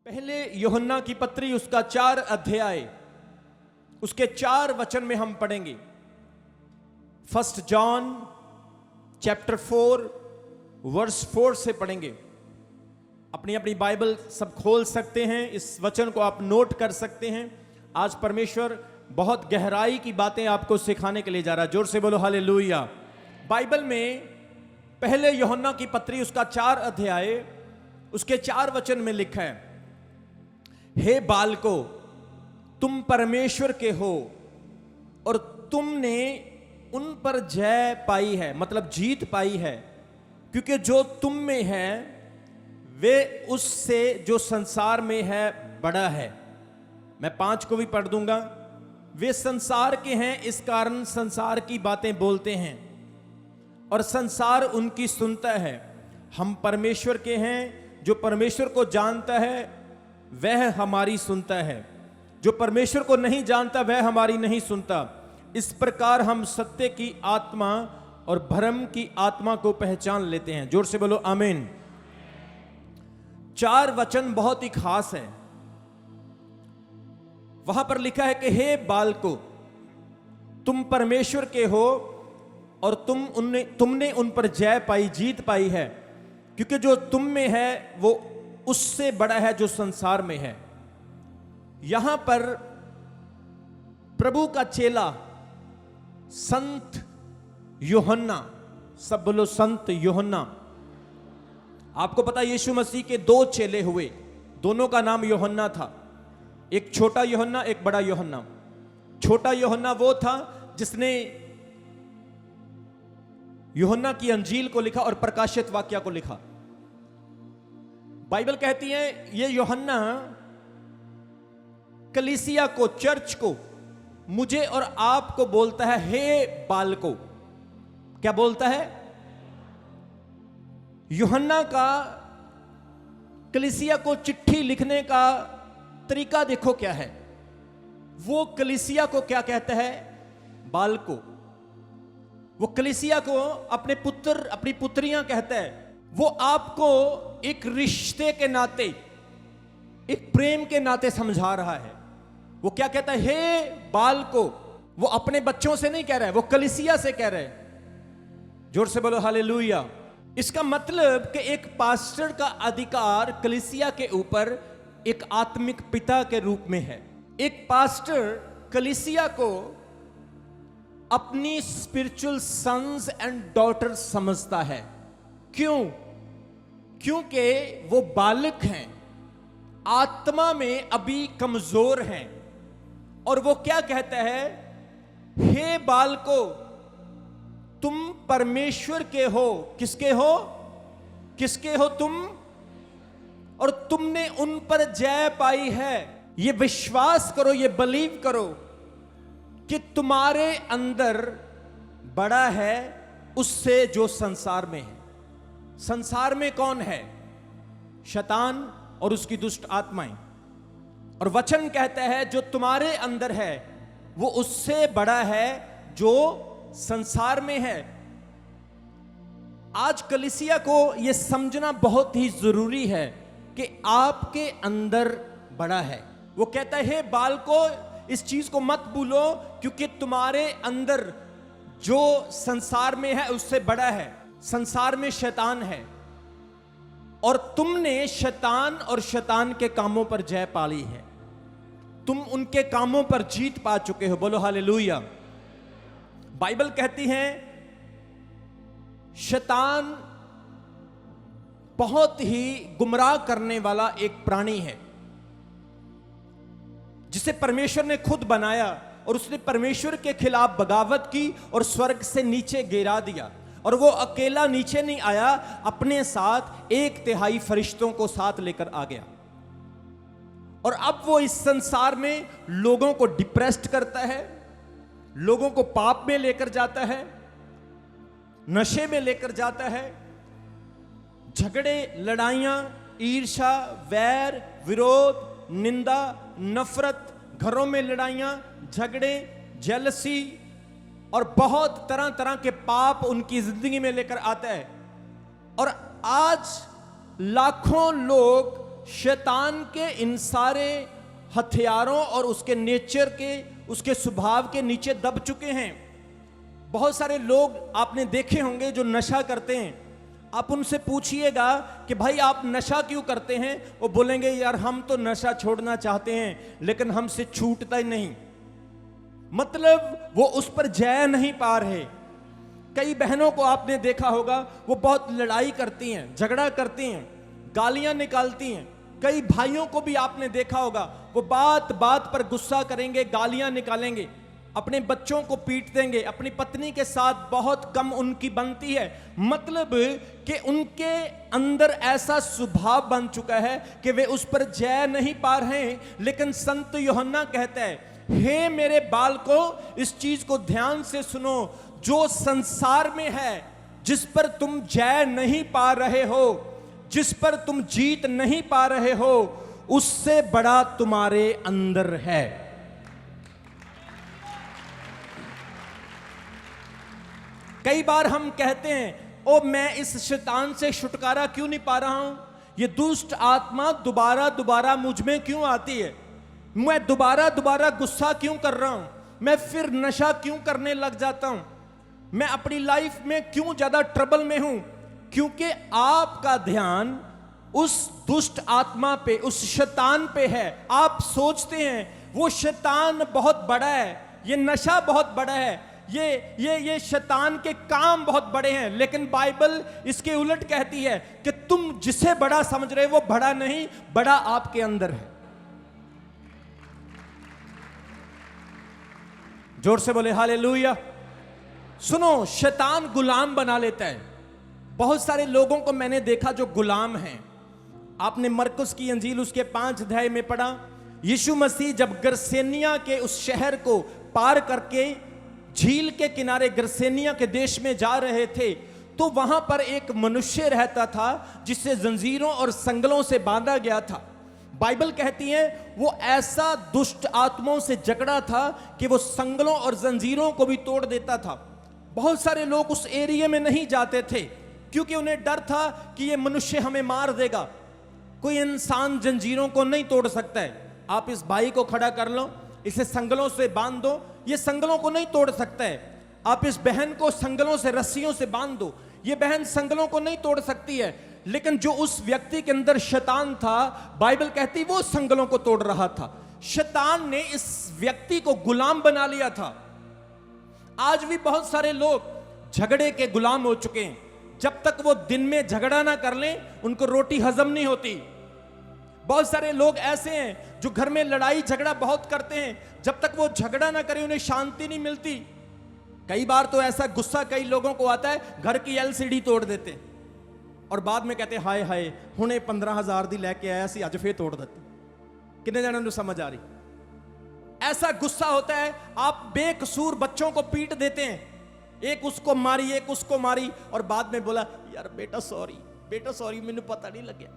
पहले यूहन्ना की पत्री उसका 4 अध्याय उसके 4 वचन में हम पढ़ेंगे। 1 जॉन चैप्टर 4 वर्स 4 से पढ़ेंगे। अपनी अपनी बाइबल सब खोल सकते हैं, इस वचन को आप नोट कर सकते हैं। आज परमेश्वर बहुत गहराई की बातें आपको सिखाने के लिए जा रहा है। जोर से बोलो हालेलुया। बाइबल में पहले यूहन्ना की पत्री उसका 4 अध्याय उसके 4 वचन में लिखा है, हे बालको तुम परमेश्वर के हो और तुमने उन पर जय पाई है, मतलब जीत पाई है, क्योंकि जो तुम में है वे उससे जो संसार में है बड़ा है। मैं 5 को भी पढ़ दूंगा। वे संसार के हैं, इस कारण संसार की बातें बोलते हैं और संसार उनकी सुनता है। हम परमेश्वर के हैं, जो परमेश्वर को जानता है वह हमारी सुनता है, जो परमेश्वर को नहीं जानता वह हमारी नहीं सुनता। इस प्रकार हम सत्य की आत्मा और भ्रम की आत्मा को पहचान लेते हैं। जोर से बोलो आमीन। 4 वचन बहुत ही खास है। वहां पर लिखा है कि हे बालको तुम परमेश्वर के हो और तुमने उन पर जय पाई, जीत पाई है, क्योंकि जो तुम में है वो उससे बड़ा है जो संसार में है। यहां पर प्रभु का चेला संत यूहन्ना, सब बोलो संत यूहन्ना। आपको पता यीशु मसीह के 2 चेले हुए, दोनों का नाम यूहन्ना था। एक छोटा यूहन्ना, एक बड़ा यूहन्ना। छोटा यूहन्ना वो था जिसने यूहन्ना की अंजील को लिखा और प्रकाशित वाक्य को लिखा। बाइबल कहती है ये यूहन्ना कलीसिया को, चर्च को, मुझे और आपको बोलता है हे बालको। क्या बोलता है? यूहन्ना का कलीसिया को चिट्ठी लिखने का तरीका देखो क्या है। वो कलीसिया को क्या कहता है? बालको। वो कलीसिया को अपने पुत्र, अपनी पुत्रियां कहता है। वो आपको एक रिश्ते के नाते, एक प्रेम के नाते समझा रहा है। वो क्या कहता है? हे बालको। वो अपने बच्चों से नहीं कह रहा है, वो कलीसिया से कह रहा है। जोर से बोलो हालेलुया। इसका मतलब कि एक पास्टर का अधिकार कलीसिया के ऊपर एक आत्मिक पिता के रूप में है। एक पास्टर कलीसिया को अपनी स्पिरिचुअल सन्स एंड डॉटर्स समझता है। क्यों? क्योंकि वो बालक हैं, आत्मा में अभी कमजोर हैं। और वो क्या कहता है? हे बालको तुम परमेश्वर के हो। किसके हो? किसके हो तुम? और तुमने उन पर जय पाई है। ये विश्वास करो, ये बिलीव करो कि तुम्हारे अंदर बड़ा है उससे जो संसार में है। संसार में कौन है? शैतान और उसकी दुष्ट आत्माएं। और वचन कहता है जो तुम्हारे अंदर है वो उससे बड़ा है जो संसार में है। आज कलीसिया को यह समझना बहुत ही जरूरी है कि आपके अंदर बड़ा है। वो कहता है हे बालको इस चीज को मत भूलो, क्योंकि तुम्हारे अंदर जो संसार में है उससे बड़ा है। संसार में शैतान है और तुमने शैतान और शैतान के कामों पर जय पाली है। तुम उनके कामों पर जीत पा चुके हो। बोलो हालेलुया। बाइबल कहती है शैतान बहुत ही गुमराह करने वाला एक प्राणी है जिसे परमेश्वर ने खुद बनाया और उसने परमेश्वर के खिलाफ बगावत की और स्वर्ग से नीचे गिरा दिया। और वो अकेला नीचे नहीं आया, अपने साथ 1/3 फरिश्तों को साथ लेकर आ गया। और अब वो इस संसार में लोगों को डिप्रेस्ड करता है, लोगों को पाप में लेकर जाता है, नशे में लेकर जाता है। झगड़े, लड़ाइयां, ईर्ष्या, वैर, विरोध, निंदा, नफरत, घरों में लड़ाइयां, झगड़े, जेलसी और बहुत तरह तरह के पाप उनकी जिंदगी में लेकर आता है। और आज लाखों लोग शैतान के इन सारे हथियारों और उसके नेचर के, उसके स्वभाव के नीचे दब चुके हैं। बहुत सारे लोग आपने देखे होंगे जो नशा करते हैं। आप उनसे पूछिएगा कि भाई आप नशा क्यों करते हैं, वो बोलेंगे यार हम तो नशा छोड़ना चाहते हैं लेकिन हमसे छूटता ही नहीं। मतलब वो उस पर जय नहीं पा रहे। कई बहनों को आपने देखा होगा, वो बहुत लड़ाई करती हैं, झगड़ा करती हैं, गालियां निकालती हैं। कई भाइयों को भी आपने देखा होगा, वो बात बात पर गुस्सा करेंगे, गालियां निकालेंगे, अपने बच्चों को पीट देंगे, अपनी पत्नी के साथ बहुत कम उनकी बनती है। मतलब कि उनके अंदर ऐसा स्वभाव बन चुका है कि वे उस पर जय नहीं पा रहे हैं। लेकिन संत यूहन्ना कहता है, हे मेरे बालको, इस चीज को ध्यान से सुनो, जो संसार में है, जिस पर तुम जय नहीं पा रहे हो, जिस पर तुम जीत नहीं पा रहे हो, उससे बड़ा तुम्हारे अंदर है। कई बार हम कहते हैं, ओ मैं इस शैतान से छुटकारा क्यों नहीं पा रहा हूं, ये दुष्ट आत्मा दोबारा दोबारा मुझ में क्यों आती है, मैं दोबारा दोबारा गुस्सा क्यों कर रहा हूं, मैं फिर नशा क्यों करने लग जाता हूं, मैं अपनी लाइफ में क्यों ज्यादा ट्रबल में हूं। क्योंकि आपका ध्यान उस दुष्ट आत्मा पे, उस शैतान पे है। आप सोचते हैं वो शैतान बहुत बड़ा है, ये नशा बहुत बड़ा है, ये शैतान के काम बहुत बड़े हैं। लेकिन बाइबल इसके उलट कहती है कि तुम जिसे बड़ा समझ रहे हो वो बड़ा नहीं, बड़ा आपके अंदर है। जोर से बोले हालेलुया। सुनो, शैतान गुलाम बना लेता है। बहुत सारे लोगों को मैंने देखा जो गुलाम हैं। आपने मरकुस की अंजील उसके 5 अध्याय में पढ़ा, यीशु मसीह जब गरसेनिया के उस शहर को पार करके झील के किनारे गरसेनिया के देश में जा रहे थे, तो वहां पर एक मनुष्य रहता था जिसे जंजीरों और संगलों से बांधा गया था। बाइबल कहती है वो ऐसा दुष्ट आत्माओं से जकड़ा था कि वो संगलों और जंजीरों को भी तोड़ देता था। बहुत सारे लोग उस एरिया में नहीं जाते थे क्योंकि उन्हें डर था कि ये मनुष्य हमें मार देगा। कोई इंसान जंजीरों को नहीं तोड़ सकता है। आप इस भाई को खड़ा कर लो, इसे संगलों से बांध दो, ये संगलों को नहीं तोड़ सकता है। आप इस बहन को संगलों से, रस्सियों से बांध दो, ये बहन संगलों को नहीं तोड़ सकती है। लेकिन जो उस व्यक्ति के अंदर शैतान था, बाइबल कहती वो संगलों को तोड़ रहा था। शैतान ने इस व्यक्ति को गुलाम बना लिया था। आज भी बहुत सारे लोग झगड़े के गुलाम हो चुके हैं। जब तक वो दिन में झगड़ा ना कर लें, उनको रोटी हजम नहीं होती। बहुत सारे लोग ऐसे हैं जो घर में लड़ाई झगड़ा बहुत करते हैं, जब तक वो झगड़ा ना करें उन्हें शांति नहीं मिलती। कई बार तो ऐसा गुस्सा कई लोगों को आता है, घर की एलसीडी तोड़ देते और बाद में कहते हाय हाय हुणे 15,000 दी लेके आया सी, अज फिर तोड़ देते। कितने जने को समझ आ रही? ऐसा गुस्सा होता है, आप बेकसूर बच्चों को पीट देते हैं, एक उसको मारी एक उसको मारी, और बाद में बोला यार बेटा सॉरी मैंने पता नहीं लगे।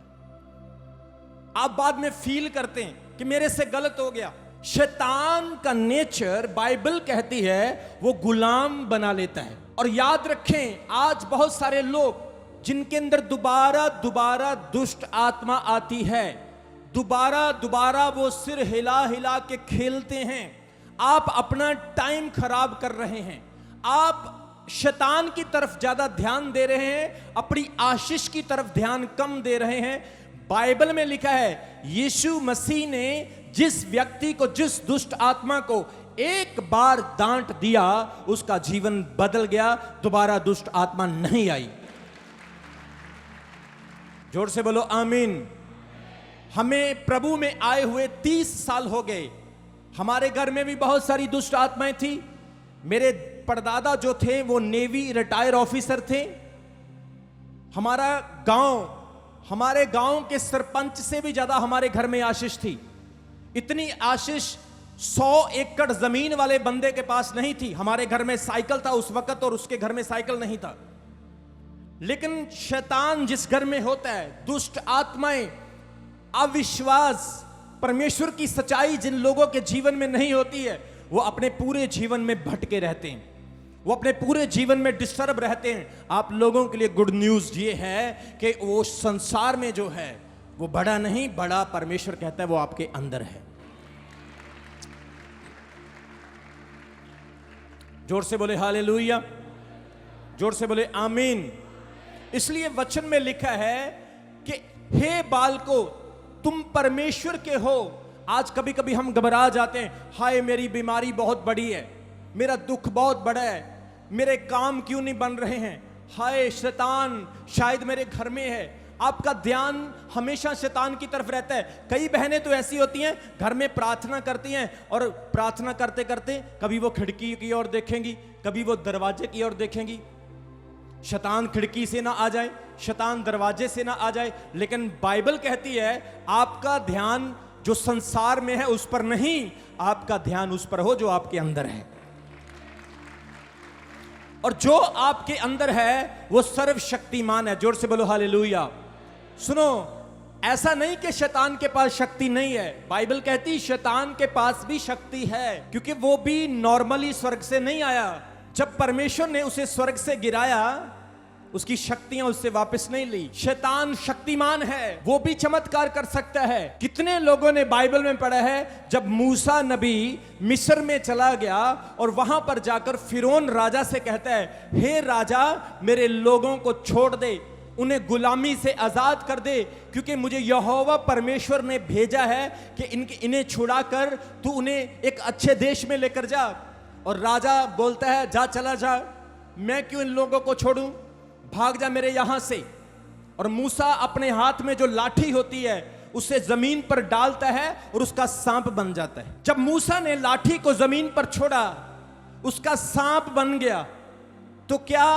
आप बाद में फील करते हैं कि मेरे से गलत हो गया। शैतान का नेचर बाइबल कहती है वो गुलाम बना लेता है। और याद रखें, आज बहुत सारे लोग जिनके अंदर दोबारा दोबारा दुष्ट आत्मा आती है, दोबारा दोबारा वो सिर हिला हिला के खेलते हैं। आप अपना टाइम खराब कर रहे हैं, आप शैतान की तरफ ज्यादा ध्यान दे रहे हैं, अपनी आशीष की तरफ ध्यान कम दे रहे हैं। बाइबल में लिखा है यीशु मसीह ने जिस व्यक्ति को, जिस दुष्ट आत्मा को एक बार डांट दिया, उसका जीवन बदल गया, दोबारा दुष्ट आत्मा नहीं आई। जोर से बोलो आमीन। हमें प्रभु में आए हुए 30 साल हो गए। हमारे घर में भी बहुत सारी दुष्ट आत्माएं थी। मेरे परदादा जो थे वो नेवी रिटायर ऑफिसर थे। हमारे गांव के सरपंच से भी ज्यादा हमारे घर में आशीष थी। इतनी आशीष 100 एकड़ जमीन वाले बंदे के पास नहीं थी। हमारे घर में साइकिल था उस वक्त और उसके घर में साइकिल नहीं था। लेकिन शैतान जिस घर में होता है, दुष्ट आत्माएं, अविश्वास, परमेश्वर की सच्चाई जिन लोगों के जीवन में नहीं होती है, वो अपने पूरे जीवन में भटके रहते हैं, वो अपने पूरे जीवन में डिस्टर्ब रहते हैं। आप लोगों के लिए गुड न्यूज ये है कि वो संसार में जो है वो बड़ा नहीं, बड़ा परमेश्वर कहता है वो आपके अंदर है। जोर से बोले हालेलुया, जोर से बोले आमीन। इसलिए वचन में लिखा है कि हे बालको तुम परमेश्वर के हो। आज कभी कभी हम घबरा जाते हैं, हाय मेरी बीमारी बहुत बड़ी है, मेरा दुख बहुत बड़ा है, मेरे काम क्यों नहीं बन रहे हैं, हाय शैतान शायद मेरे घर में है। आपका ध्यान हमेशा शैतान की तरफ रहता है। कई बहनें तो ऐसी होती हैं, घर में प्रार्थना करती हैं और प्रार्थना करते करते कभी वो खिड़की की ओर देखेंगी, कभी वो दरवाजे की ओर देखेंगी। शैतान खिड़की से ना आ जाए, शैतान दरवाजे से ना आ जाए, लेकिन बाइबल कहती है आपका ध्यान जो संसार में है उस पर नहीं, आपका ध्यान उस पर हो जो आपके अंदर है। और जो आपके अंदर है वो सर्वशक्तिमान है। जोर से बोलो हालेलुया। सुनो, ऐसा नहीं कि शैतान के पास शक्ति नहीं है। बाइबल कहती शैतान के पास भी शक्ति है, क्योंकि वो भी नॉर्मली स्वर्ग से नहीं आया। जब परमेश्वर ने उसे स्वर्ग से गिराया, उसकी शक्तियां उससे वापस नहीं ली। शैतान शक्तिमान है, वो भी चमत्कार कर सकता है। कितने लोगों ने बाइबल में पढ़ा है जब मूसा नबी मिस्र में चला गया और वहां पर जाकर फिरौन राजा से कहता है, हे राजा मेरे लोगों को छोड़ दे, उन्हें गुलामी से आजाद कर दे, क्योंकि मुझे यहोवा परमेश्वर ने भेजा है कि इन्हें छुड़ाकर तू उन्हें एक अच्छे देश में लेकर जा। और राजा बोलता है जा, चला जा, मैं क्यों इन लोगों को छोड़ूं, भाग जा मेरे यहां से। और मूसा अपने हाथ में जो लाठी होती है उसे जमीन पर डालता है और उसका सांप बन जाता है। जब मूसा ने लाठी को जमीन पर छोड़ा, उसका सांप बन गया। तो क्या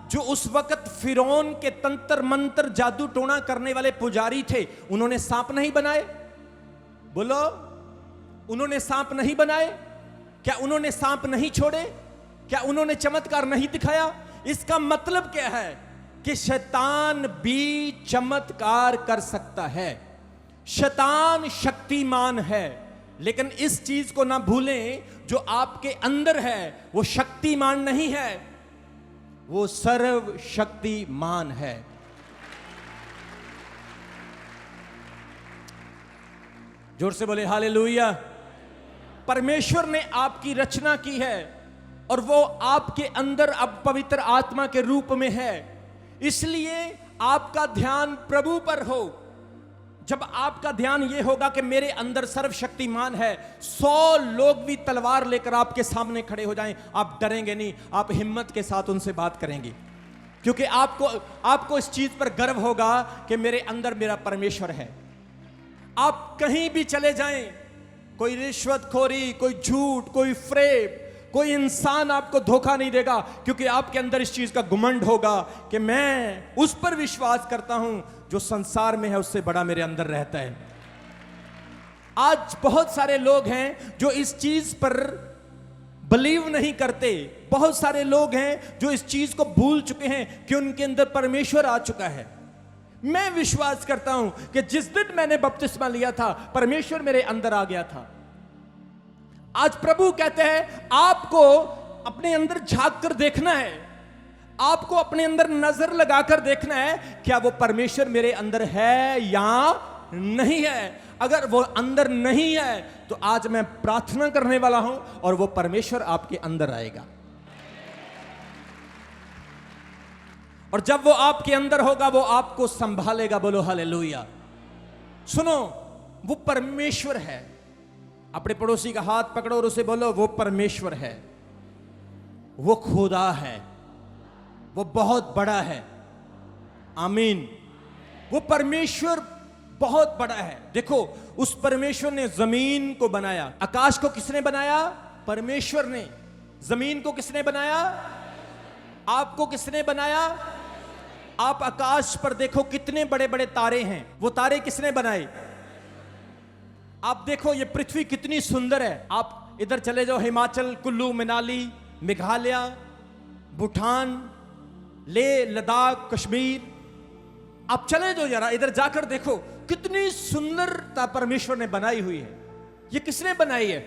जो उस वक्त फिरौन के तंत्र मंत्र जादू टोना करने वाले पुजारी थे, उन्होंने सांप नहीं बनाए? बोलो, उन्होंने सांप नहीं बनाए? क्या उन्होंने सांप नहीं छोड़े? क्या उन्होंने चमत्कार नहीं दिखाया? इसका मतलब क्या है कि शैतान भी चमत्कार कर सकता है। शैतान शक्तिमान है, लेकिन इस चीज को ना भूलें, जो आपके अंदर है वो शक्तिमान नहीं है, वो सर्वशक्तिमान है। जोर से बोले हालेलुया। परमेश्वर ने आपकी रचना की है और वो आपके अंदर अब पवित्र आत्मा के रूप में है। इसलिए आपका ध्यान प्रभु पर हो। जब आपका ध्यान यह होगा कि मेरे अंदर सर्वशक्तिमान है, 100 लोग भी तलवार लेकर आपके सामने खड़े हो जाएं, आप डरेंगे नहीं, आप हिम्मत के साथ उनसे बात करेंगे, क्योंकि आपको इस चीज पर गर्व होगा कि मेरे अंदर मेरा परमेश्वर है। आप कहीं भी चले जाएं, कोई रिश्वतखोरी, कोई झूठ, कोई फ्रेब, कोई इंसान आपको धोखा नहीं देगा, क्योंकि आपके अंदर इस चीज का घुमंड होगा कि मैं उस पर विश्वास करता हूं जो संसार में है उससे बड़ा मेरे अंदर रहता है। आज बहुत सारे लोग हैं जो इस चीज पर बिलीव नहीं करते। बहुत सारे लोग हैं जो इस चीज को भूल चुके हैं कि उनके अंदर परमेश्वर आ चुका है। मैं विश्वास करता हूं कि जिस दिन मैंने बपतिस्मा लिया था, परमेश्वर मेरे अंदर आ गया था। आज प्रभु कहते हैं आपको अपने अंदर झांक कर देखना है, आपको अपने अंदर नजर लगाकर देखना है, क्या वो परमेश्वर मेरे अंदर है या नहीं है। अगर वो अंदर नहीं है तो आज मैं प्रार्थना करने वाला हूं और वो परमेश्वर आपके अंदर आएगा। और जब वो आपके अंदर होगा वो आपको संभालेगा। बोलो हालेलुया। सुनो, वो परमेश्वर है। अपने पड़ोसी का हाथ पकड़ो और उसे बोलो वो परमेश्वर है, वो खुदा है, वो बहुत बड़ा है। आमीन। वो परमेश्वर बहुत बड़ा है। देखो, उस परमेश्वर ने जमीन को बनाया। आकाश को किसने बनाया? परमेश्वर ने। जमीन को किसने बनाया? आपको किसने बनाया? आप आकाश पर देखो कितने बड़े बड़े तारे हैं, वो तारे किसने बनाए? आप देखो ये पृथ्वी कितनी सुंदर है। आप इधर चले जाओ, हिमाचल, कुल्लू मनाली, मेघालय, भूटान, लेह लद्दाख, कश्मीर, आप चले जाओ जरा, इधर जाकर देखो कितनी सुंदरता परमेश्वर ने बनाई हुई है। ये किसने बनाई है?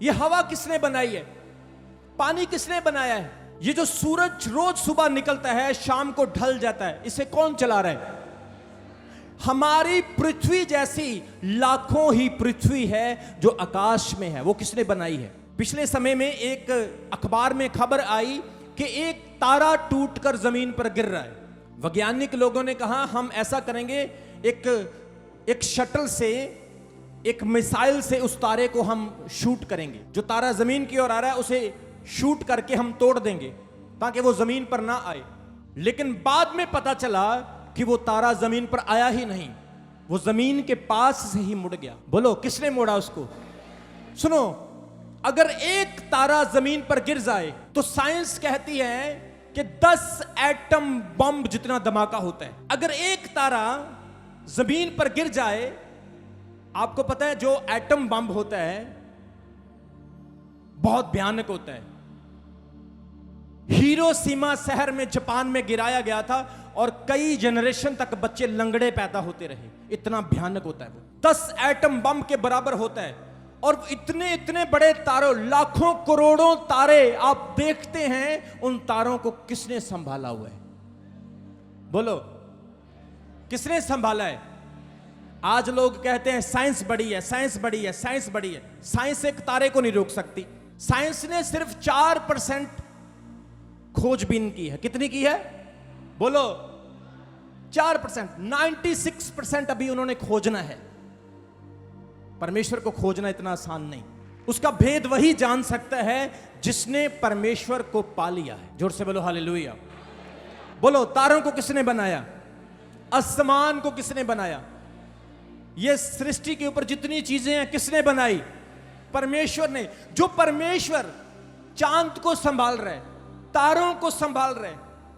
ये हवा किसने बनाई है? पानी किसने बनाया है? ये जो सूरज रोज सुबह निकलता है, शाम को ढल जाता है, इसे कौन चला रहा है? हमारी पृथ्वी जैसी लाखों ही पृथ्वी है जो आकाश में है, वो किसने बनाई है? पिछले समय में एक अखबार में खबर आई कि एक तारा टूटकर जमीन पर गिर रहा है। वैज्ञानिक लोगों ने कहा हम ऐसा करेंगे, एक शटल से, एक मिसाइल से उस तारे को हम शूट करेंगे। जो तारा जमीन की ओर आ रहा है उसे शूट करके हम तोड़ देंगे ताकि वो जमीन पर ना आए। लेकिन बाद में पता चला कि वो तारा जमीन पर आया ही नहीं, वो जमीन के पास से ही मुड़ गया। बोलो किसने मोड़ा उसको? सुनो, अगर एक तारा जमीन पर गिर जाए तो साइंस कहती है कि 10 एटम बम जितना धमाका होता है। अगर एक तारा जमीन पर गिर जाए, आपको पता है जो एटम बम होता है बहुत भयानक होता है। हिरोशिमा शहर में जापान में गिराया गया था और कई जनरेशन तक बच्चे लंगड़े पैदा होते रहे, इतना भयानक होता है वो। 10 एटम बम के बराबर होता है। और इतने इतने बड़े तारों, लाखों करोड़ों तारे आप देखते हैं, उन तारों को किसने संभाला हुआ है? बोलो किसने संभाला है? आज लोग कहते हैं साइंस बड़ी है, साइंस बड़ी है, साइंस बड़ी है। साइंस एक तारे को नहीं रोक सकती। साइंस ने सिर्फ 4% खोजबीन की है। कितनी की है? बोलो 4%। 96% अभी उन्होंने खोजना है। परमेश्वर को खोजना इतना आसान नहीं। उसका भेद वही जान सकता है जिसने परमेश्वर को पा लिया है। जोर से बोलो हालेलुया। बोलो तारों को किसने बनाया? आसमान को किसने बनाया? ये सृष्टि के ऊपर जितनी चीजें हैं किसने बनाई? परमेश्वर ने। जो परमेश्वर चांद को संभाल रहा है, तारों को संभाल रहे,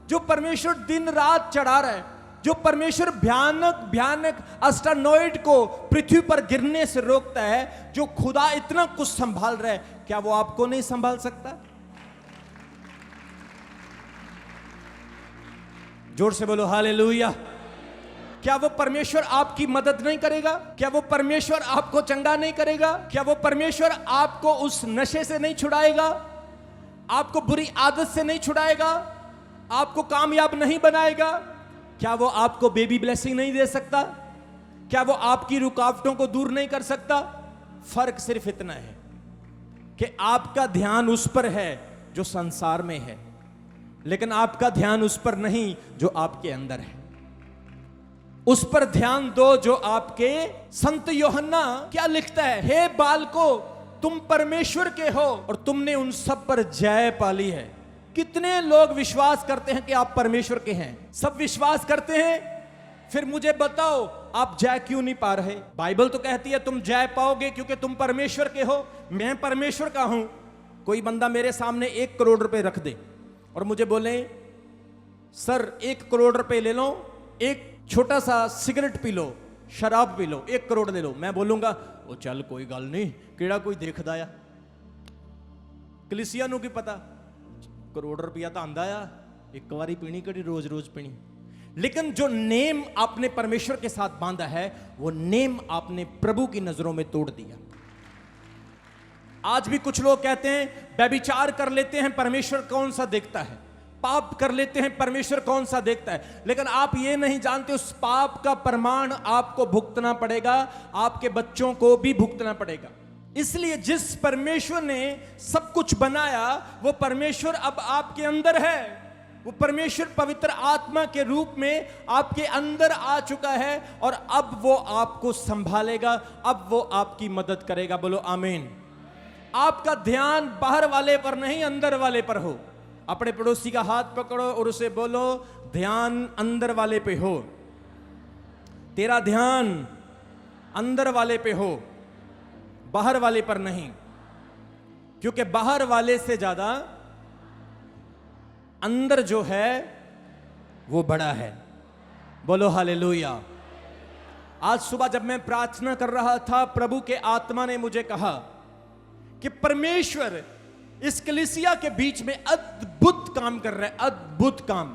जो परमेश्वर दिन रात चढ़ा रहा है, जो परमेश्वर भयानक भयानक एस्टेरॉयड को पृथ्वी पर गिरने से रोकता है, जो खुदा इतना कुछ संभाल रहा है, क्या वो आपको नहीं संभाल सकता? जोर से बोलो हालेलुया। क्या वो परमेश्वर आपकी मदद नहीं करेगा? क्या वो परमेश्वर आपको चंगा नहीं करेगा? क्या वो परमेश्वर आपको उस नशे से नहीं छुड़ाएगा? आपको बुरी आदत से नहीं छुड़ाएगा? आपको कामयाब नहीं बनाएगा? क्या वो आपको बेबी ब्लेसिंग नहीं दे सकता? क्या वो आपकी रुकावटों को दूर नहीं कर सकता? फर्क सिर्फ इतना है कि आपका ध्यान उस पर है जो संसार में है, लेकिन आपका ध्यान उस पर नहीं जो आपके अंदर है। उस पर ध्यान दो जो आपके। संत यूहन्ना क्या लिखता है? हे बालको, तुम परमेश्वर के हो और तुमने उन सब पर जय पाली है। कितने लोग विश्वास करते हैं कि आप परमेश्वर के हैं? सब विश्वास करते हैं। फिर मुझे बताओ आप जय क्यों नहीं पा रहे? बाइबल तो कहती है तुम जय पाओगे क्योंकि तुम परमेश्वर के हो। मैं परमेश्वर का हूं। कोई बंदा मेरे सामने 1 करोड़ रुपए रख दे और मुझे बोले सर 1 करोड़ रुपए ले लो, एक छोटा सा सिगरेट पी लो, शराब पी लो, 1 करोड़ ले लो। मैं बोलूंगा वो चल कोई गल नहीं, केड़ा कोई देखदा आ। कलीसिया नूं की पता, करोड़ रुपया तो आंदा आ, एक बारी पीनी कड़ी रोज रोज पीनी। लेकिन जो नेम आपने परमेश्वर के साथ बांधा है, वो नेम आपने प्रभु की नजरों में तोड़ दिया। आज भी कुछ लोग कहते हैं व्यभिचार कर लेते हैं, परमेश्वर कौन सा देखता है? पाप कर लेते हैं, परमेश्वर कौन सा देखता है? लेकिन आप ये नहीं जानते उस पाप का प्रमाण आपको भुगतना पड़ेगा, आपके बच्चों को भी भुगतना पड़ेगा। इसलिए जिस परमेश्वर ने सब कुछ बनाया, वो परमेश्वर अब आपके अंदर है। वो परमेश्वर पवित्र आत्मा के रूप में आपके अंदर आ चुका है और अब वो आपको संभालेगा, अब वो आपकी मदद करेगा। बोलो आमीन। आपका ध्यान बाहर वाले पर नहीं, अंदर वाले पर हो। अपने पड़ोसी का हाथ पकड़ो और उसे बोलो ध्यान अंदर वाले पे हो। तेरा ध्यान अंदर वाले पे हो, बाहर वाले पर नहीं, क्योंकि बाहर वाले से ज्यादा अंदर जो है वो बड़ा है। बोलो हालेलुया। आज सुबह जब मैं प्रार्थना कर रहा था, प्रभु के आत्मा ने मुझे कहा कि परमेश्वर इस कलीसिया के बीच में अद्भुत काम कर रहा है, अद्भुत काम।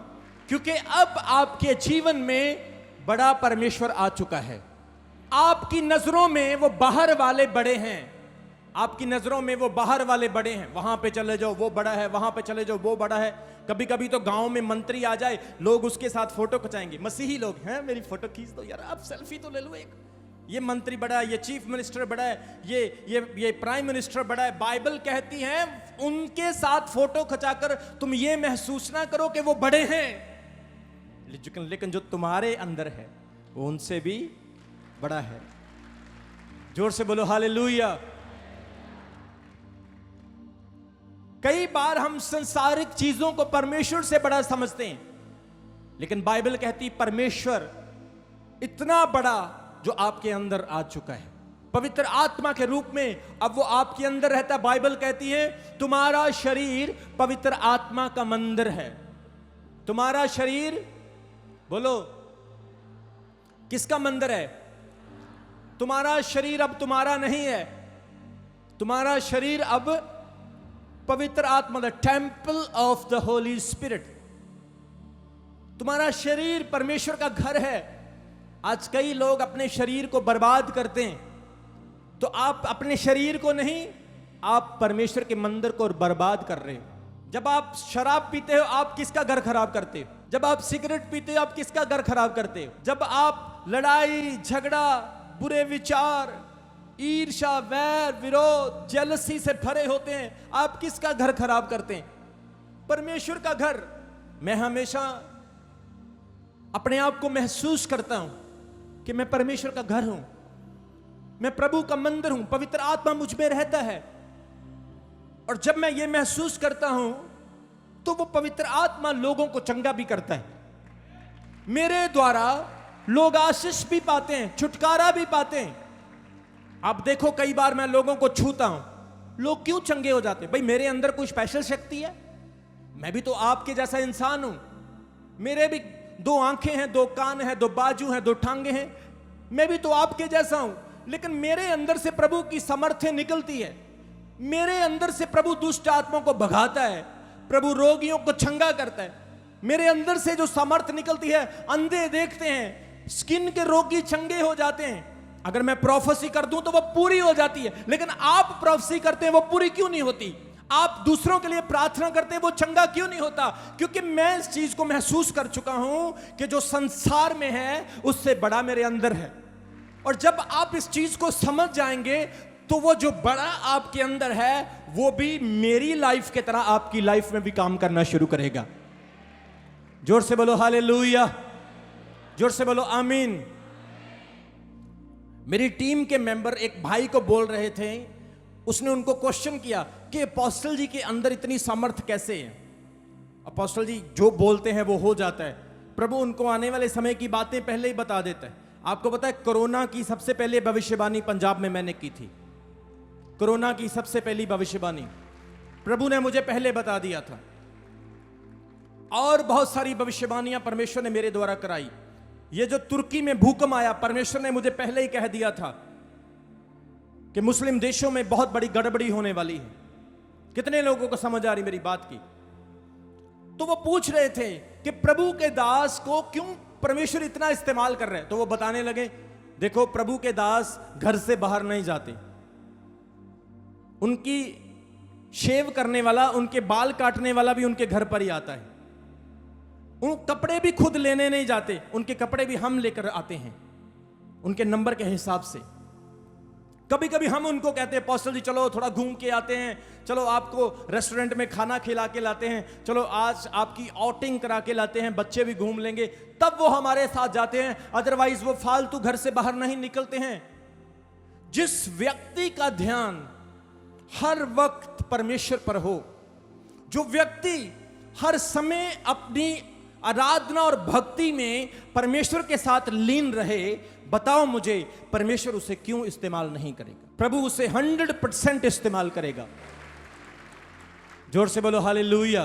क्योंकि अब आपके जीवन में बड़ा परमेश्वर आ चुका है। आपकी नजरों में वो बाहर वाले बड़े हैं, आपकी नजरों में वो बाहर वाले बड़े हैं। वहां पे चले जाओ वो बड़ा है, वहां पे चले जाओ वो बड़ा है। कभी कभी तो गांव में मंत्री आ जाए, लोग उसके साथ फोटो खिंचाएंगे। मसीही लोग हैं, मेरी फोटो खींच दो यार, आप सेल्फी तो ले लो एक। ये मंत्री बड़ा है, ये चीफ मिनिस्टर बड़ा है, ये प्राइम मिनिस्टर बड़ा है। बाइबल कहती है उनके साथ फोटो खिंचाकर तुम ये महसूस ना करो कि वो बड़े हैं, लेकिन जो तुम्हारे अंदर है वो उनसे भी बड़ा है। जोर से बोलो हालेलुया। कई बार हम संसारिक चीजों को परमेश्वर से बड़ा समझते हैं, लेकिन बाइबल कहती परमेश्वर इतना बड़ा जो आपके अंदर आ चुका है पवित्र आत्मा के रूप में, अब वो आपके अंदर रहता है। बाइबल कहती है तुम्हारा शरीर पवित्र आत्मा का मंदिर है। तुम्हारा शरीर, बोलो, किसका मंदिर है? तुम्हारा शरीर अब तुम्हारा नहीं है, तुम्हारा शरीर अब पवित्र आत्मा, the temple of the Holi spirit. तुम्हारा शरीर परमेश्वर का घर है। आज कई लोग अपने शरीर को बर्बाद करते हैं, तो आप अपने शरीर को नहीं, आप परमेश्वर के मंदिर को बर्बाद कर रहे हो। जब आप शराब पीते हो, आप किसका घर खराब करते हो? जब आप सिगरेट पीते हो, आप किसका घर खराब करते हो? जब आप लड़ाई झगड़ा, बुरे विचार, ईर्ष्या, वैर, विरोध, जेलसी से भरे होते हैं, आप किसका घर खराब करते हैं? परमेश्वर का घर। मैं हमेशा अपने आप को महसूस करता हूं कि मैं परमेश्वर का घर हूं, मैं प्रभु का मंदिर हूं, पवित्र आत्मा मुझ में रहता है। और जब मैं ये महसूस करता हूं तो वो पवित्र आत्मा लोगों को चंगा भी करता है। मेरे द्वारा लोग आशीष भी पाते हैं, छुटकारा भी पाते हैं। आप देखो, कई बार मैं लोगों को छूता हूं, लोग क्यों चंगे हो जाते हैं? भाई मेरे अंदर कोई स्पेशल शक्ति है? मैं भी तो आपके जैसा इंसान हूं। मेरे भी 2 आंखें हैं, 2 कान हैं, 2 बाजू हैं, 2 टांगे हैं। मैं भी तो आपके जैसा हूं, लेकिन मेरे अंदर से प्रभु की सामर्थ्य निकलती है। मेरे अंदर से प्रभु दुष्ट आत्माओं को भगाता है, प्रभु रोगियों को चंगा करता है। मेरे अंदर से जो सामर्थ्य निकलती है, अंधे देखते हैं, स्किन के रोगी चंगे हो जाते हैं। अगर मैं प्रोफेसी कर दूं तो वो पूरी हो जाती है, लेकिन आप प्रोफेसी करते हैं वो पूरी क्यों नहीं होती? आप दूसरों के लिए प्रार्थना करते हैं वो चंगा क्यों नहीं होता? क्योंकि मैं इस चीज को महसूस कर चुका हूं कि जो संसार में है उससे बड़ा मेरे अंदर है। और जब आप इस चीज को समझ जाएंगे तो वो जो बड़ा आपके अंदर है वो भी मेरी लाइफ की तरह आपकी लाइफ में भी काम करना शुरू करेगा। जोर से बोलो हालेलुया, जोर से बोलो आमीन। मेरी टीम के मेंबर एक भाई को बोल रहे थे, उसने उनको क्वेश्चन किया कि अपोस्टल जी के अंदर इतनी सामर्थ कैसे है? अपोस्टल जी जो बोलते हैं वो हो जाता है। प्रभु उनको आने वाले समय की बातें पहले ही बता देता है। आपको पता है कोरोना की सबसे पहले भविष्यवाणी पंजाब में मैंने की थी। कोरोना की सबसे पहली भविष्यवाणी प्रभु ने मुझे पहले बता दिया था, और बहुत सारी भविष्यवाणियां परमेश्वर ने मेरे द्वारा कराई। ये जो तुर्की में भूकंप आया, परमेश्वर ने मुझे पहले ही कह दिया था कि मुस्लिम देशों में बहुत बड़ी गड़बड़ी होने वाली है। कितने लोगों को समझ आ रही मेरी बात की? तो वो पूछ रहे थे कि प्रभु के दास को क्यों परमेश्वर इतना इस्तेमाल कर रहे हैं? तो वो बताने लगे, देखो प्रभु के दास घर से बाहर नहीं जाते, उनकी शेव करने वाला, उनके बाल काटने वाला भी उनके घर पर ही आता है। उन कपड़े भी खुद लेने नहीं जाते, उनके कपड़े भी हम लेकर आते हैं उनके नंबर के हिसाब से। कभी कभी हम उनको कहते हैं अपोस्टल जी चलो थोड़ा घूम के आते हैं, चलो आपको रेस्टोरेंट में खाना खिला के लाते हैं, चलो आज आपकी आउटिंग करा के लाते हैं, बच्चे भी घूम लेंगे, तब वो हमारे साथ जाते हैं। अदरवाइज वो फालतू घर से बाहर नहीं निकलते हैं। जिस व्यक्ति का ध्यान हर वक्त परमेश्वर पर हो, जो व्यक्ति हर समय अपनी आराधना और भक्ति में परमेश्वर के साथ लीन रहे, बताओ मुझे परमेश्वर उसे क्यों इस्तेमाल नहीं करेगा? प्रभु उसे 100% इस्तेमाल करेगा। जोर से बोलो हालेलुया।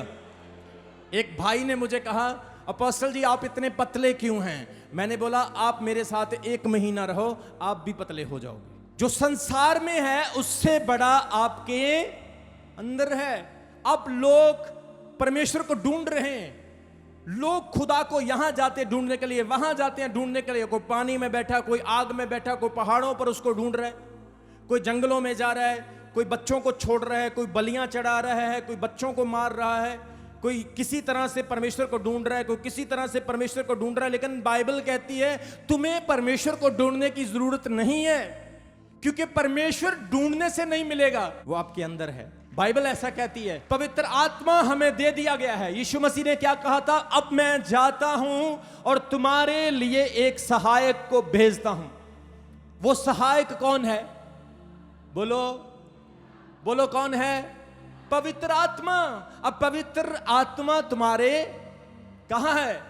एक भाई ने मुझे कहा अपोस्टल जी आप इतने पतले क्यों हैं? मैंने बोला आप मेरे साथ 1 महीना रहो, आप भी पतले हो जाओगे। जो संसार में है उससे बड़ा आपके अंदर है। अब लोग परमेश्वर को ढूंढ रहे हैं, लोग खुदा को यहां जाते ढूंढने के लिए, वहां जाते हैं ढूंढने के लिए। कोई पानी में बैठा, कोई आग में बैठा, कोई पहाड़ों पर उसको ढूंढ रहा है, कोई जंगलों में जा रहा है, कोई बच्चों को छोड़ रहा है, कोई बलियां चढ़ा रहा है, कोई बच्चों को मार रहा है, कोई किसी तरह से परमेश्वर को ढूंढ रहा है, कोई किसी तरह से परमेश्वर को ढूंढ रहा है, लेकिन बाइबल कहती है तुम्हें परमेश्वर को ढूंढने की जरूरत नहीं है, क्योंकि परमेश्वर ढूंढने से नहीं मिलेगा, वो आपके अंदर है। बाइबल ऐसा कहती है। पवित्र आत्मा हमें दे दिया गया है। यीशु मसीह ने क्या कहा था? अब मैं जाता हूं और तुम्हारे लिए एक सहायक को भेजता हूं। वो सहायक कौन है? बोलो बोलो, कौन है? पवित्र आत्मा। अब पवित्र आत्मा तुम्हारे कहां है?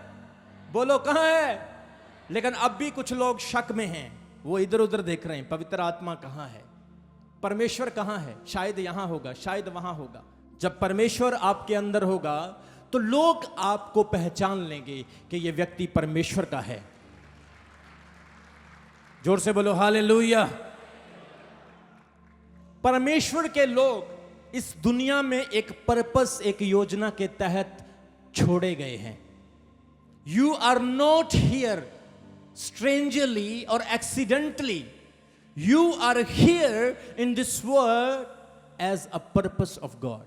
बोलो कहां है? लेकिन अब भी कुछ लोग शक में हैं, वो इधर उधर देख रहे हैं, पवित्र आत्मा कहां है, परमेश्वर कहां है, शायद यहां होगा, शायद वहां होगा। जब परमेश्वर आपके अंदर होगा तो लोग आपको पहचान लेंगे कि यह व्यक्ति परमेश्वर का है। जोर से बोलो हालेलुया। परमेश्वर के लोग इस दुनिया में एक पर्पस, एक योजना के तहत छोड़े गए हैं। यू आर नॉट हियर स्ट्रेंजरली और accidentally, you are here in this world as a purpose of God।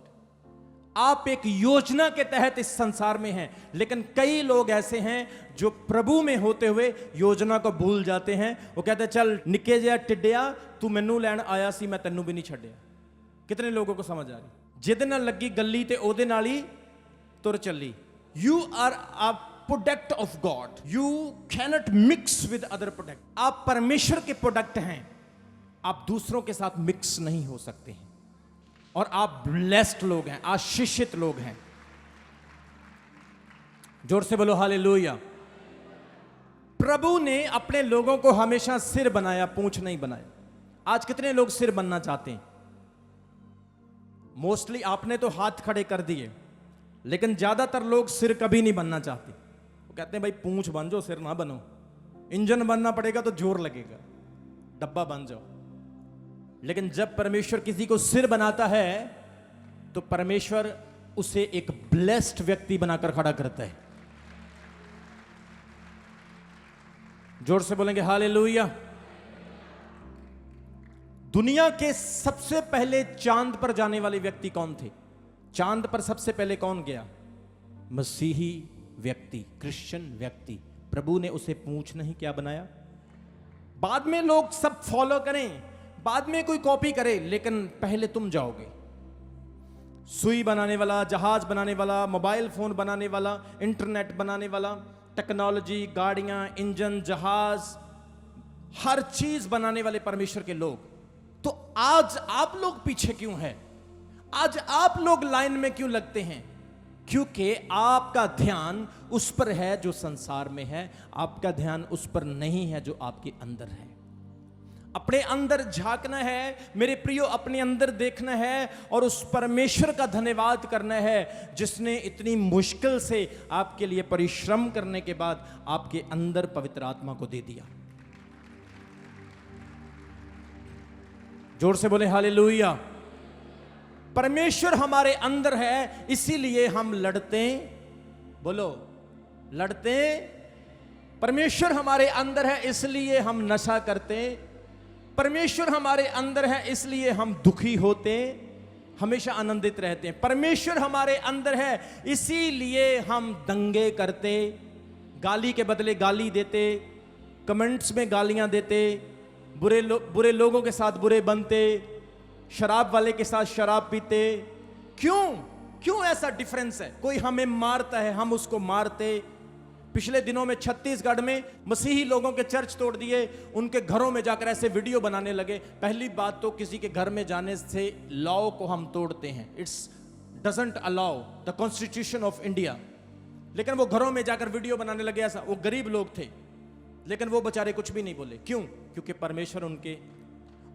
आप एक योजना के तहत इस संसार में हैं, लेकिन कई लोग ऐसे हैं जो प्रभु में होते हुए योजना को भूल जाते हैं। वो कहते हैं चल निके जिहा टिड्डिया, तू मैनू लैण आया सी, मैं तैनू भी नहीं छड्डिया। कितने लोगों को समझ आ रही? जिहदे नाल लगी गल्ली ते ओहदे नाल ही तुर चली। You are a product of God, you cannot mix with other product. आप परमेश्वर के प्रोडक्ट हैं, आप दूसरों के साथ मिक्स नहीं हो सकते हैं। और आप ब्लेस्ड लोग हैं, आशीषित लोग हैं। जोर से बोलो हालेलुया। प्रभु ने अपने लोगों को हमेशा सिर बनाया, पूंछ नहीं बनाया। आज कितने लोग सिर बनना चाहते हैं? मोस्टली आपने तो हाथ खड़े कर दिए, लेकिन ज्यादातर लोग सिर कभी नहीं बनना चाहते। वो कहते हैं भाई पूंछ बन जाओ, सिर ना बनो। इंजन बनना पड़ेगा तो जोर लगेगा, डब्बा बन जाओ। लेकिन जब परमेश्वर किसी को सिर बनाता है तो परमेश्वर उसे एक ब्लेस्ड व्यक्ति बनाकर खड़ा करता है। जोर से बोलेंगे हालेलुया। दुनिया के सबसे पहले चांद पर जाने वाले व्यक्ति कौन थे? चांद पर सबसे पहले कौन गया? मसीही व्यक्ति, क्रिश्चियन व्यक्ति। प्रभु ने उसे पूंछ नहीं क्या बनाया। बाद में लोग सब फॉलो करें, बाद में कोई कॉपी करे, लेकिन पहले तुम जाओगे। सुई बनाने वाला, जहाज बनाने वाला, मोबाइल फोन बनाने वाला, इंटरनेट बनाने वाला, टेक्नोलॉजी, गाड़ियां, इंजन, जहाज, हर चीज बनाने वाले परमेश्वर के लोग। तो आज आप लोग पीछे क्यों हैं? आज आप लोग लाइन में क्यों लगते हैं? क्योंकि आपका ध्यान उस पर है जो संसार में है, आपका ध्यान उस पर नहीं है जो आपके अंदर है। अपने अंदर झांकना है मेरे प्रियो, अपने अंदर देखना है और उस परमेश्वर का धन्यवाद करना है जिसने इतनी मुश्किल से आपके लिए परिश्रम करने के बाद आपके अंदर पवित्र आत्मा को दे दिया। जोर से बोले हालेलुया। परमेश्वर हमारे अंदर है, इसीलिए हम लड़ते, बोलो लड़ते। परमेश्वर हमारे अंदर है इसलिए हम नशा करते। परमेश्वर हमारे अंदर है इसलिए हम दुखी होते, हमेशा आनंदित रहते हैं। परमेश्वर हमारे अंदर है इसीलिए हम दंगे करते, गाली के बदले गाली देते, कमेंट्स में गालियां देते, बुरे लोगों के साथ बुरे बनते, शराब वाले के साथ शराब पीते। क्यों ऐसा डिफरेंस है? कोई हमें मारता है, हम उसको मारते। पिछले दिनों में छत्तीसगढ़ में मसीही लोगों के चर्च तोड़ दिए, उनके घरों में जाकर ऐसे वीडियो बनाने लगे। पहली बात तो किसी के घर में जाने से लॉ को हम तोड़ते हैं, it's doesn't allow the constitution of India. लेकिन वो घरों में जाकर वीडियो बनाने लगे। ऐसा, वो गरीब लोग थे लेकिन वो बेचारे कुछ भी नहीं बोले। क्यों? क्योंकि परमेश्वर उनके,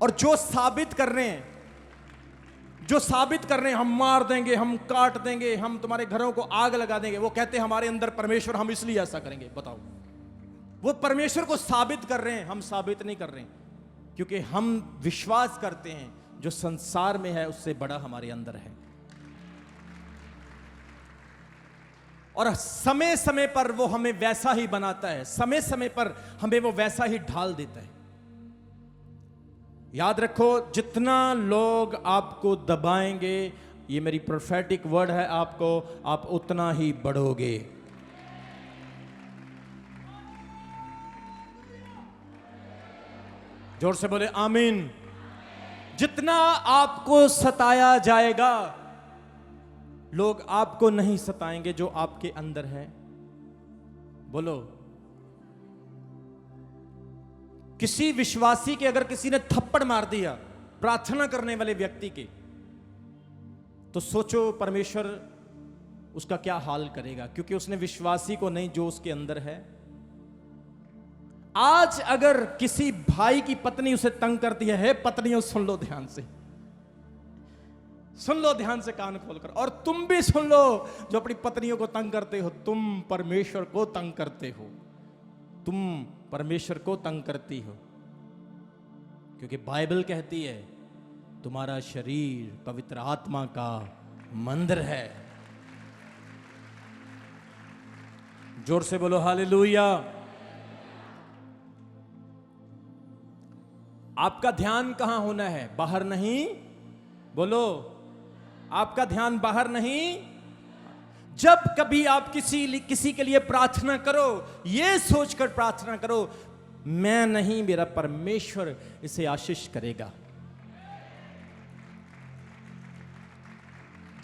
और जो साबित कर रहे हैं, हम मार देंगे, हम काट देंगे, हम तुम्हारे घरों को आग लगा देंगे, वो कहते हैं हमारे अंदर परमेश्वर, हम इसलिए ऐसा करेंगे। बताओ, वो परमेश्वर को साबित कर रहे हैं, हम साबित नहीं कर रहे हैं। क्योंकि हम विश्वास करते हैं जो संसार में है उससे बड़ा हमारे अंदर है। और समय समय पर वो हमें वैसा ही बनाता है, समय समय पर हमें वो वैसा ही ढाल देता है। याद रखो, जितना लोग आपको दबाएंगे ये मेरी प्रोफेटिक वर्ड है आपको, आप उतना ही बढ़ोगे। जोर से बोले आमीन। जितना आपको सताया जाएगा, लोग आपको नहीं सताएंगे जो आपके अंदर है। बोलो, किसी विश्वासी के अगर किसी ने थप्पड़ मार दिया प्रार्थना करने वाले व्यक्ति के, तो सोचो परमेश्वर उसका क्या हाल करेगा, क्योंकि उसने विश्वासी को नहीं, जो उसके अंदर है। आज अगर किसी भाई की पत्नी उसे तंग करती है, पत्नियों सुन लो ध्यान से, सुन लो ध्यान से कान खोलकर, और तुम भी सुन लो जो अपनी पत्नियों को तंग करते हो, तुम परमेश्वर को तंग करते हो, तुम परमेश्वर को तंग करती हो, क्योंकि बाइबल कहती है तुम्हारा शरीर पवित्र आत्मा का मंदिर है। जोर से बोलो हालेलुया। आपका ध्यान कहां होना है? बाहर नहीं। बोलो, आपका ध्यान बाहर नहीं। जब कभी आप किसी के लिए प्रार्थना करो, यह सोचकर प्रार्थना करो, मैं नहीं, मेरा परमेश्वर इसे आशीष करेगा।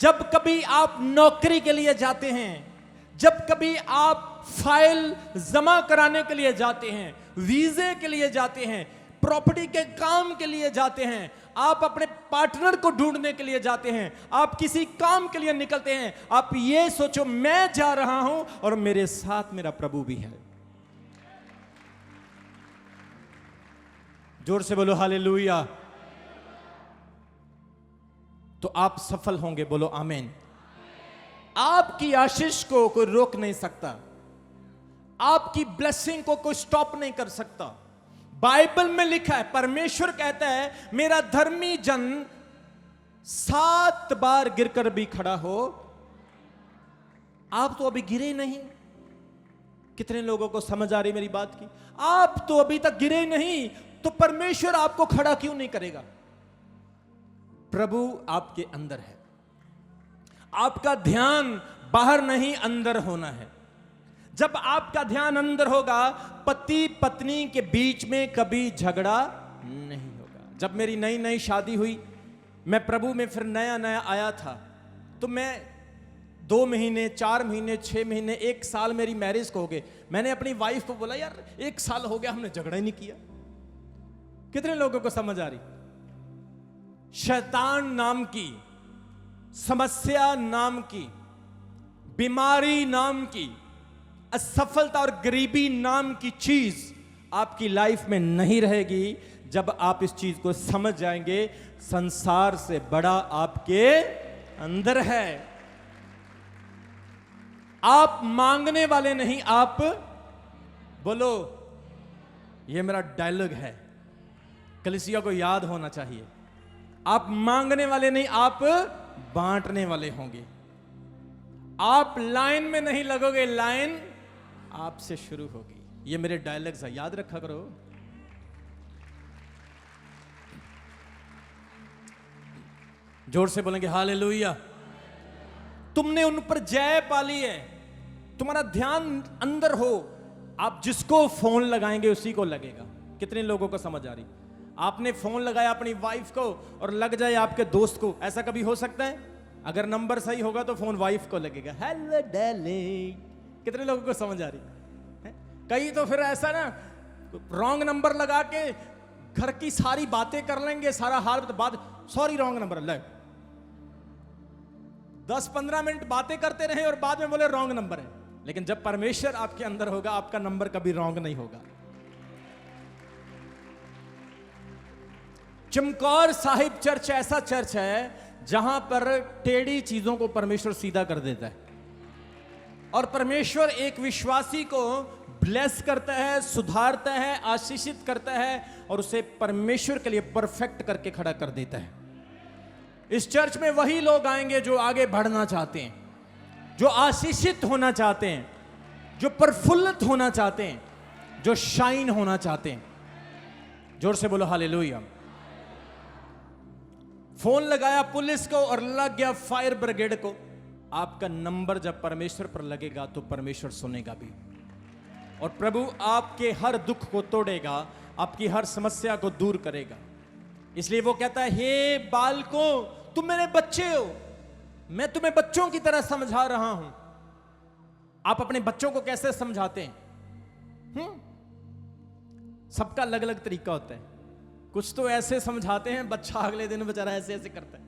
जब कभी आप नौकरी के लिए जाते हैं, जब कभी आप फाइल जमा कराने के लिए जाते हैं, वीजे के लिए जाते हैं, प्रॉपर्टी के काम के लिए जाते हैं, आप अपने पार्टनर को ढूंढने के लिए जाते हैं, आप किसी काम के लिए निकलते हैं, आप ये सोचो मैं जा रहा हूं और मेरे साथ मेरा प्रभु भी है। जोर से बोलो हालेलुया। तो आप सफल होंगे। बोलो आमीन। आपकी आशीष को कोई रोक नहीं सकता, आपकी ब्लेसिंग को कोई स्टॉप नहीं कर सकता। बाइबल में लिखा है, परमेश्वर कहता है मेरा धर्मी जन 7 बार गिरकर भी खड़ा हो। आप तो अभी गिरे नहीं। कितने लोगों को समझ आ रही मेरी बात की? आप तो अभी तक गिरे नहीं, तो परमेश्वर आपको खड़ा क्यों नहीं करेगा? प्रभु आपके अंदर है। आपका ध्यान बाहर नहीं, अंदर होना है। जब आपका ध्यान अंदर होगा, पति पत्नी के बीच में कभी झगड़ा नहीं होगा। जब मेरी नई नई शादी हुई, मैं प्रभु में फिर नया नया आया था, तो मैं 2 महीने, 4 महीने, 6 महीने, 1 साल मेरी मैरिज को हो गए। मैंने अपनी वाइफ को बोला, यार 1 साल हो गया हमने झगड़ा ही नहीं किया। कितने लोगों को समझ आ रही? शैतान नाम की, समस्या नाम की, बीमारी नाम की, असफलता और गरीबी नाम की चीज आपकी लाइफ में नहीं रहेगी। जब आप इस चीज को समझ जाएंगे, संसार से बड़ा आपके अंदर है। आप मांगने वाले नहीं, आप बोलो, यह मेरा डायलॉग है, कलीसिया को याद होना चाहिए। आप मांगने वाले नहीं, आप बांटने वाले होंगे। आप लाइन में नहीं लगोगे, लाइन आपसे शुरू होगी। ये मेरे डायलॉग्स है, याद रखा करो। जोर से बोलेंगे हालेलुया। तुमने उन पर जय पाली है। तुम्हारा ध्यान अंदर हो, आप जिसको फोन लगाएंगे उसी को लगेगा। कितने लोगों को समझ आ रही? आपने फोन लगाया अपनी वाइफ को और लग जाए आपके दोस्त को, ऐसा कभी हो सकता है? अगर नंबर सही होगा तो फोन वाइफ को लगेगा, हेलो डार्लिंग। कितने लोगों को समझ आ रही है? कई तो फिर ऐसा ना, रॉन्ग नंबर लगा के घर की सारी बातें कर लेंगे, सारा हाल बाद, सॉरी रॉन्ग नंबर, ले 10-15 मिनट बातें करते रहे और बाद में बोले रॉन्ग नंबर है। लेकिन जब परमेश्वर आपके अंदर होगा, आपका नंबर कभी रॉन्ग नहीं होगा। चमकौर साहिब चर्च ऐसा चर्च है जहां पर टेढ़ी चीजों को परमेश्वर सीधा कर देता है, और परमेश्वर एक विश्वासी को ब्लेस करता है, सुधारता है, आशीषित करता है, और उसे परमेश्वर के लिए परफेक्ट करके खड़ा कर देता है। इस चर्च में वही लोग आएंगे जो आगे बढ़ना चाहते हैं, जो आशीषित होना चाहते हैं, जो प्रफुल्लित होना चाहते हैं, जो शाइन होना चाहते हैं। जोर से बोलो हालेलुया। फोन लगाया पुलिस को और लग गया फायर ब्रिगेड को। आपका नंबर जब परमेश्वर पर लगेगा तो परमेश्वर सुनेगा भी, और प्रभु आपके हर दुख को तोड़ेगा, आपकी हर समस्या को दूर करेगा। इसलिए वो कहता है, हे बालकों, तुम मेरे बच्चे हो, मैं तुम्हें बच्चों की तरह समझा रहा हूं। आप अपने बच्चों को कैसे समझाते हैं? सबका अलग अलग तरीका होता है। कुछ तो ऐसे समझाते हैं, बच्चा अगले दिन बेचारा ऐसे ऐसे करता है।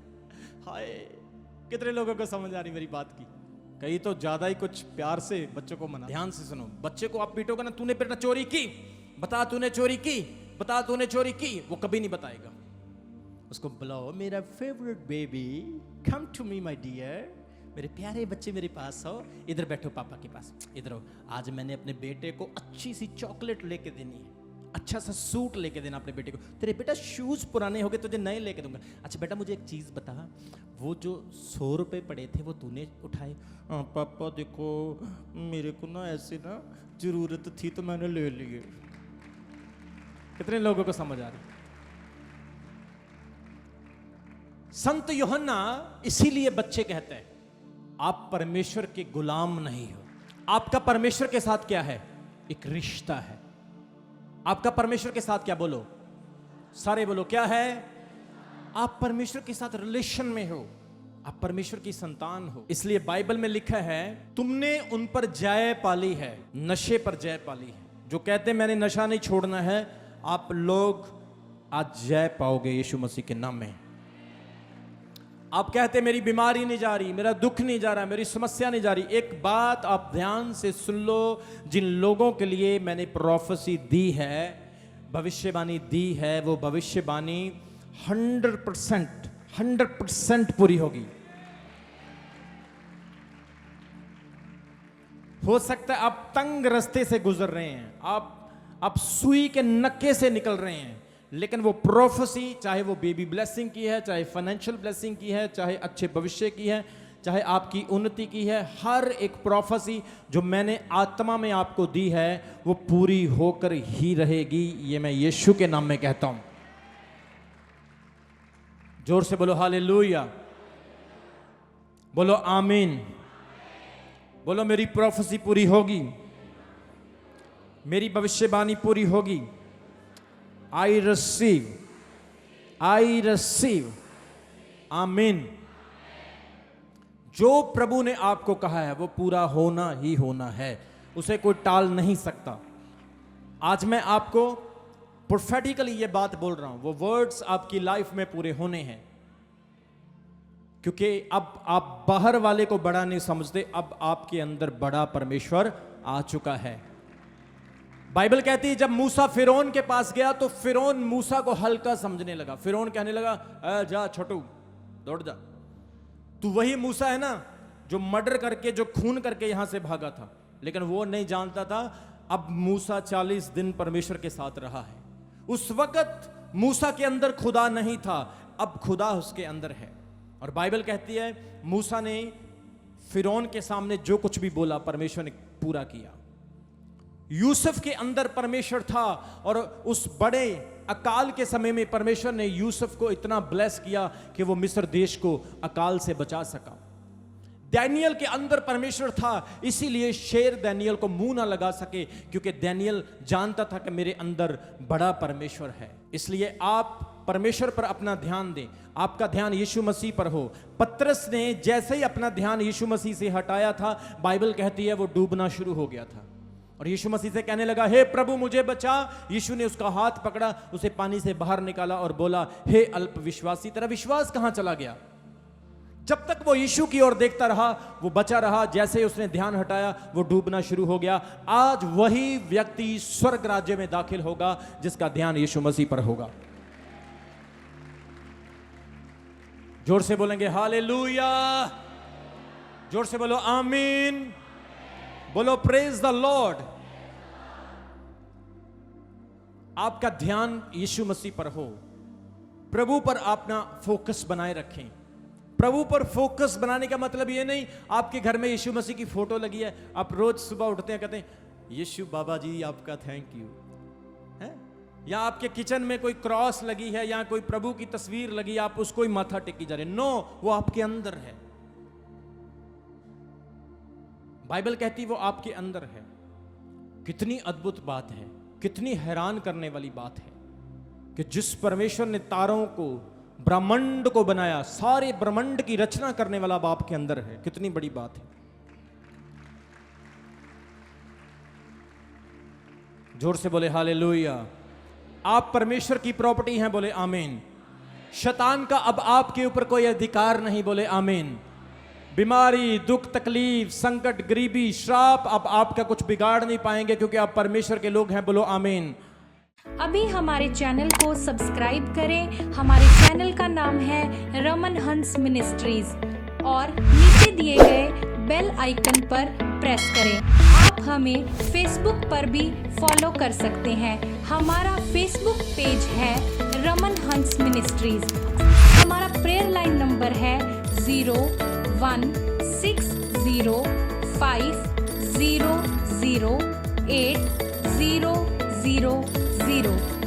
हाय, कितने लोगों को समझ आ रही मेरी बात की? कई तो ज्यादा ही कुछ प्यार से बच्चों को मना। ध्यान से सुनो, बच्चे को आप पीटोगे ना, तूने बेटा चोरी की, बता तूने चोरी की, बता तूने चोरी की, वो कभी नहीं बताएगा। उसको बुलाओ, मेरा favourite baby, come to me my dear, मेरे प्यारे बच्चे मेरे पास हो, इधर बैठो पापा के पास, इधर हो। आज मैंने अपने बेटे को अच्छी सी चॉकलेट लेके देनी है, अच्छा सा सूट लेके देना अपने बेटे को। तेरे बेटा शूज पुराने हो गए, तुझे नए लेके दूंगा। अच्छा बेटा मुझे एक चीज बता, वो जो 100 रुपए पड़े थे वो तूने उठाए? हाँ पापा देखो, मेरे को ना ऐसे ना जरूरत थी तो मैंने ले लिए। कितने लोगों को समझ आ रही? संत यूहन्ना इसीलिए बच्चे कहते हैं, आप परमेश्वर के गुलाम नहीं हो। आपका परमेश्वर के साथ क्या है? एक रिश्ता है। आपका परमेश्वर के साथ क्या? बोलो सारे, बोलो क्या है? आप परमेश्वर के साथ रिलेशन में हो, आप परमेश्वर की संतान हो। इसलिए बाइबल में लिखा है, तुमने उन पर जय पाली है, नशे पर जय पाली है। जो कहते हैं मैंने नशा नहीं छोड़ना है, आप लोग आज जय पाओगे यीशु मसीह के नाम में। आप कहते मेरी बीमारी नहीं जा रही, मेरा दुख नहीं जा रहा, मेरी समस्या नहीं जा रही। एक बात आप ध्यान से सुन लो, जिन लोगों के लिए मैंने प्रोफेसी दी है, भविष्यवाणी दी है, वो भविष्यवाणी 100% पूरी होगी। हो सकता है आप तंग रास्ते से गुजर रहे हैं, आप सुई के नक्के से निकल रहे हैं, लेकिन वो प्रोफेसी, चाहे वो बेबी ब्लेसिंग की है, चाहे फाइनेंशियल ब्लेसिंग की है, चाहे अच्छे भविष्य की है, चाहे आपकी उन्नति की है, हर एक प्रोफेसी जो मैंने आत्मा में आपको दी है वो पूरी होकर ही रहेगी। ये मैं यीशु के नाम में कहता हूं। जोर से बोलो हालेलुया, बोलो आमीन, बोलो मेरी प्रोफेसी पूरी होगी, मेरी भविष्यवाणी पूरी होगी। I receive, आमीन। जो प्रभु ने आपको कहा है वो पूरा होना ही होना है, उसे कोई टाल नहीं सकता। आज मैं आपको प्रोफेटिकली ये बात बोल रहा हूं, वो वर्ड्स आपकी लाइफ में पूरे होने हैं, क्योंकि अब आप बाहर वाले को बड़ा नहीं समझते, अब आपके अंदर बड़ा परमेश्वर आ चुका है। बाइबल कहती है जब मूसा फिरौन के पास गया तो फिरौन मूसा को हल्का समझने लगा। फिरौन कहने लगा, जा छोटू दौड़ जा, तू वही मूसा है ना जो मर्डर करके, जो खून करके यहां से भागा था। लेकिन वो नहीं जानता था अब मूसा 40 दिन परमेश्वर के साथ रहा है। उस वक्त मूसा के अंदर खुदा नहीं था, अब खुदा उसके अंदर है। और बाइबल कहती है मूसा ने फिरौन के सामने जो कुछ भी बोला परमेश्वर ने पूरा किया। यूसुफ के अंदर परमेश्वर था, और उस बड़े अकाल के समय में परमेश्वर ने यूसुफ को इतना ब्लेस किया कि वो मिस्र देश को अकाल से बचा सका। दानियल के अंदर परमेश्वर था, इसीलिए शेर दानियल को मुंह ना लगा सके, क्योंकि दानियल जानता था कि मेरे अंदर बड़ा परमेश्वर है। इसलिए आप परमेश्वर पर अपना ध्यान दें, आपका ध्यान यीशु मसीह पर हो। पतरस ने जैसे ही अपना ध्यान यीशु मसीह से हटाया था, बाइबल कहती है वो डूबना शुरू हो गया था, और यीशु मसीह से कहने लगा, हे प्रभु मुझे बचा। यीशु ने उसका हाथ पकड़ा, उसे पानी से बाहर निकाला और बोला, हे अल्प विश्वासी, तेरा विश्वास कहां चला गया? जब तक वो यीशु की ओर देखता रहा वो बचा रहा, जैसे ही उसने ध्यान हटाया वो डूबना शुरू हो गया। आज वही व्यक्ति स्वर्ग राज्य में दाखिल होगा जिसका ध्यान यीशु मसीह पर होगा। जोर से बोलेंगे हालेलुया, जोर से बोलो आमीन, बोलो प्रेज द लॉर्ड। आपका ध्यान यीशु मसीह पर हो, प्रभु पर अपना फोकस बनाए रखें। प्रभु पर फोकस बनाने का मतलब ये नहीं आपके घर में यीशु मसीह की फोटो लगी है, आप रोज सुबह उठते हैं कहते हैं यीशु बाबा जी आपका थैंक यू है, या आपके किचन में कोई क्रॉस लगी है या कोई प्रभु की तस्वीर लगी, आप उसको ही माथा टेकी जा रहे। नो, वो आपके अंदर है। बाइबल कहती वो आपके अंदर है। कितनी अद्भुत बात है, कितनी हैरान करने वाली बात है कि जिस परमेश्वर ने तारों को, ब्रह्मांड को बनाया, सारे ब्रह्मांड की रचना करने वाला अब आपके अंदर है। कितनी बड़ी बात है। जोर से बोले हालेलुया। आप परमेश्वर की प्रॉपर्टी हैं, बोले आमीन। शैतान का अब आपके ऊपर कोई अधिकार नहीं, बोले आमीन। बीमारी, दुख, तकलीफ, संकट, गरीबी, श्राप अब आपका कुछ बिगाड़ नहीं पाएंगे, क्योंकि आप परमेश्वर के लोग हैं, बोलो आमीन। अभी हमारे चैनल को सब्सक्राइब करें। हमारे चैनल का नाम है रमन हंस मिनिस्ट्रीज और नीचे दिए गए बेल आइकन पर प्रेस करें। आप हमें फेसबुक पर भी फॉलो कर सकते हैं। हमारा फेसबुक पेज है रमन हंस मिनिस्ट्रीज। हमारा प्रेयर लाइन नंबर है 0160500800।